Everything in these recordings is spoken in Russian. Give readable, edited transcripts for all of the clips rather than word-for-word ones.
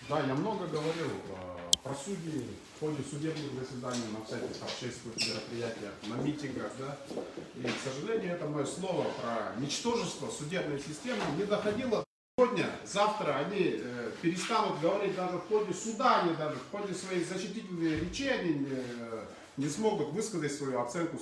Да, я много говорил про судьи в ходе судебных заседаний, на всяких общественных мероприятиях, на митингах, да. И, к сожалению, это мое слово про ничтожество судебной системы не доходило. Сегодня, завтра они перестанут говорить даже в ходе суда, они даже в ходе своих защитительных речей они не смогут высказать свою оценку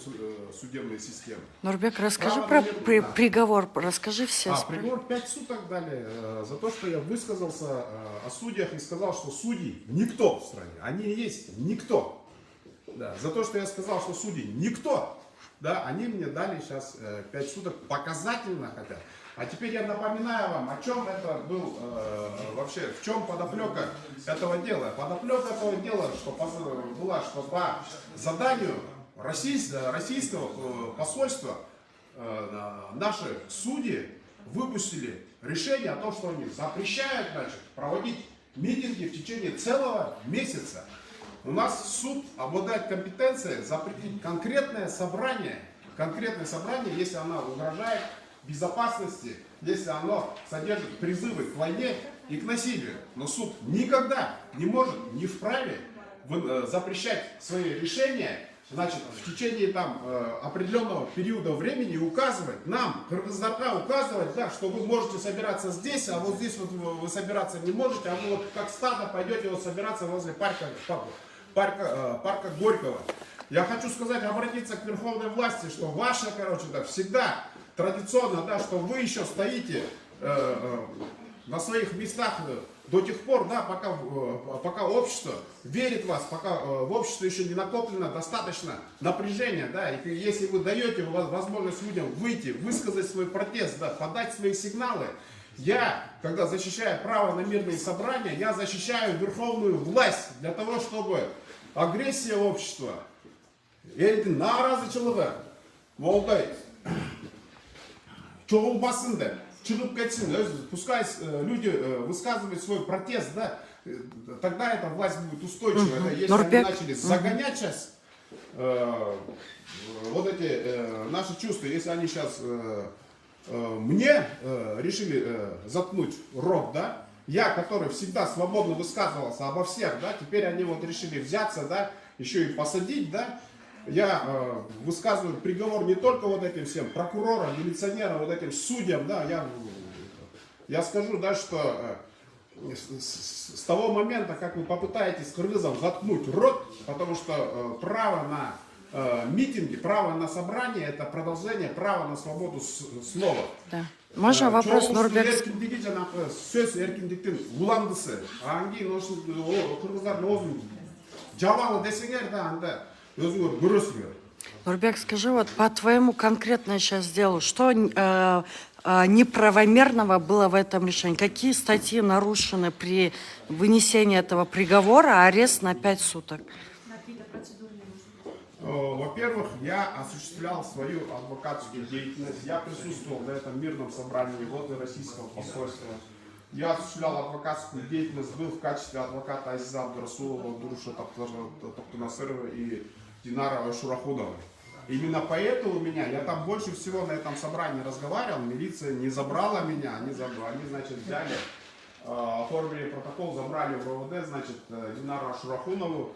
судебной системы. Нурбек, расскажи Право про на мир, приговор, расскажи все. Приговор 5 суток дали за то, что я высказался о судьях и сказал, что судьи никто в стране, они и есть никто. Да, за то, что я сказал, что судьи никто, да, они мне дали сейчас 5 суток показательно хотя. А теперь я напоминаю вам, о чем это был вообще, в чем подоплека этого дела. Подоплека этого дела была, что по заданию российского посольства наши судьи выпустили решение о том, что они запрещают, значит, проводить митинги в течение целого месяца. У нас суд обладает компетенцией запретить конкретное собрание, если оно угрожает безопасности, если оно содержит призывы к войне и к насилию. Но суд никогда не может, не вправе запрещать свои решения, значит, в течение там определенного периода времени указывать нам, Кыргыздарга, указывать, да, что вы можете собираться здесь, а вот здесь вот вы собираться не можете, а вы вот как стадо пойдете вот собираться возле парка Горького. Я хочу сказать, обратиться к верховной власти, что ваша, да, всегда традиционно, да, что вы еще стоите на своих местах до тех пор, да, пока общество верит в вас, пока в обществе еще не накоплено достаточно напряжения, да, и если вы даете возможность людям выйти, высказать свой протест, да, подать свои сигналы, я, когда защищаю право на мирные собрания, я защищаю верховную власть для того, чтобы агрессия общества, наразычылығы, молдай, чоғылбасын деп, шығып кетсін, пускай люди высказывают свой протест, да, тогда эта власть будет устойчивая. Да, если они начали загонять сейчас вот эти наши чувства, если они сейчас мне решили заткнуть рот, да, я, который всегда свободно высказывался обо всех, да, теперь они вот решили взяться, да, еще и посадить, да. Я высказываю приговор не только вот этим всем прокурорам, милиционерам, вот этим судьям, да, я скажу, да, что с того момента, как вы попытаетесь кыргызам заткнуть рот, потому что право на митинги, право на собрание, это продолжение права на свободу слова. Да. Можно вопрос, Нурбек? Сөз эркиндиктин уландысы. Анги кыргыздардын өзүн жабалы десеңер да анда өзүңөр көрөсүңөр. Нурбек, скажи, вот по твоему конкретно сейчас делу, что неправомерного было в этом решении? Какие статьи нарушены при вынесении этого приговора, а арест на 5 суток? Во-первых, я осуществлял свою адвокатскую деятельность, я присутствовал на этом мирном собрании возле российского посольства. Я осуществлял адвокатскую деятельность, был в качестве адвоката Азиза Абдурасулова, Дуруша Токтунасырова и Динара Шурахудова. Именно поэтому я там больше всего на этом собрании разговаривал, милиция не забрала меня, они значит, взяли, оформили протокол, забрали в РОВД, значит, Динара Шурахунову,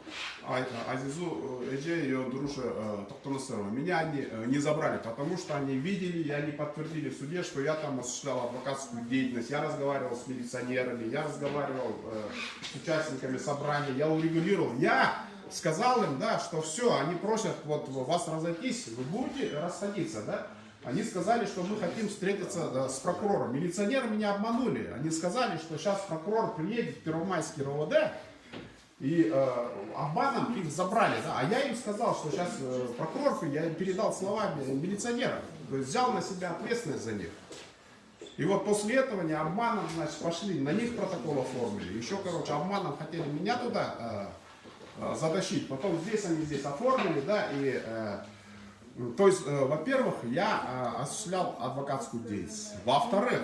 Азизу Эже и Дуруша Токтунасырова. Меня они не забрали, потому что они видели и они подтвердили в суде, что я там осуществлял адвокатскую деятельность, я разговаривал с милиционерами, я разговаривал с участниками собрания, я урегулировал, я сказал им, да, что все, они просят вот вас разойтись, вы будете расходиться, да? Они сказали, что мы хотим встретиться с прокурором. Милиционеры меня обманули. Они сказали, что сейчас прокурор приедет в Первомайский РОВД и обманом их забрали. Да? А я им сказал, что сейчас прокурор, я им передал слова милиционера, то есть взял на себя ответственность за них. И вот после этого они обманом, значит, пошли, на них протокол оформили. Еще, обманом хотели меня туда затащить. Потом здесь оформили, да, и... То есть, во-первых, я осуществлял адвокатскую деятельность. Во-вторых,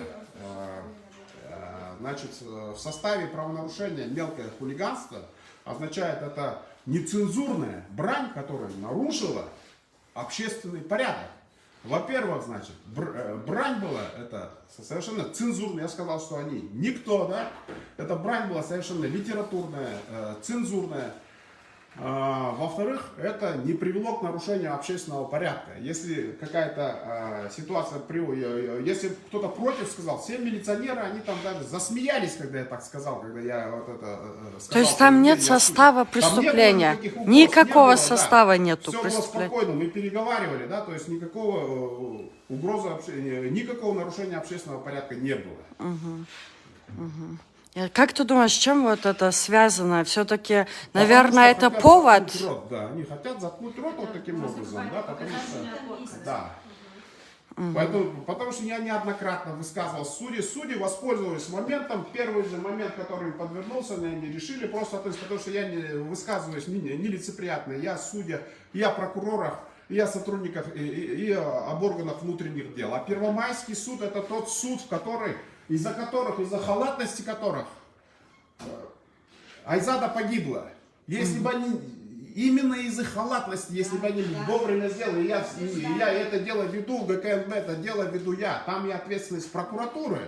значит, в составе правонарушения мелкое хулиганство означает это нецензурная брань, которая нарушила общественный порядок. Во-первых, значит, брань была, это совершенно цензурная, я сказал, что они никто, да, эта брань была совершенно литературная, цензурная. Во-вторых, это не привело к нарушению общественного порядка. Если какая-то ситуация, если кто-то против сказал, все милиционеры, они там даже засмеялись, когда я так сказал, когда я вот это сказал. То есть там нет состава преступления? Никакого состава нету все преступления? было спокойно, мы переговаривали, да, то есть никакого угрозы, никакого нарушения общественного порядка не было. Как ты думаешь, с чем вот это связано? Все-таки, наверное, это повод? Рот, да, они хотят заткнуть рот вот таким образом, да, потому что, да. Потому что я неоднократно высказывал судьи воспользовались моментом, первый же момент, который подвернулся, они решили просто, то есть, потому что я не высказываюсь нелицеприятно, я судья, я прокурорах, и о сотрудниках, и об органах внутренних дел. А Первомайский суд это тот суд, из-за халатности которых Айзада погибла. Если бы они, именно из-за халатности, если бы они вовремя сделали, я это дело веду, ГКНБ это дело веду я, там и ответственность прокуратуры.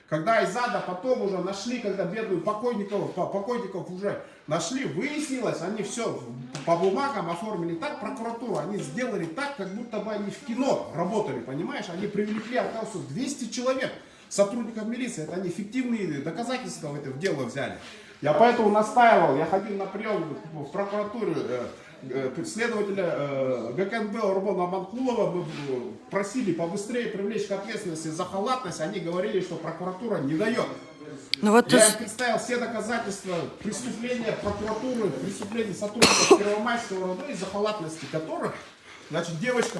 Когда Айзада потом уже нашли, когда бедных покойников уже нашли, выяснилось, они все по бумагам оформили так, прокуратуру, они сделали так, как будто бы они в кино работали, понимаешь? Они привлекли, оказывается, 200 человек, сотрудников милиции, это они фиктивные доказательства в дело взяли. Я поэтому настаивал, я ходил на прием в прокуратуру, следователя ГКНБ Урбона Манкулова, мы просили побыстрее привлечь к ответственности за халатность, они говорили, что прокуратура не дает. Ну, вот я им представил все доказательства преступления прокуратуры, преступления сотрудников Первомайского РОВД, из-за халатности которых, значит, девочка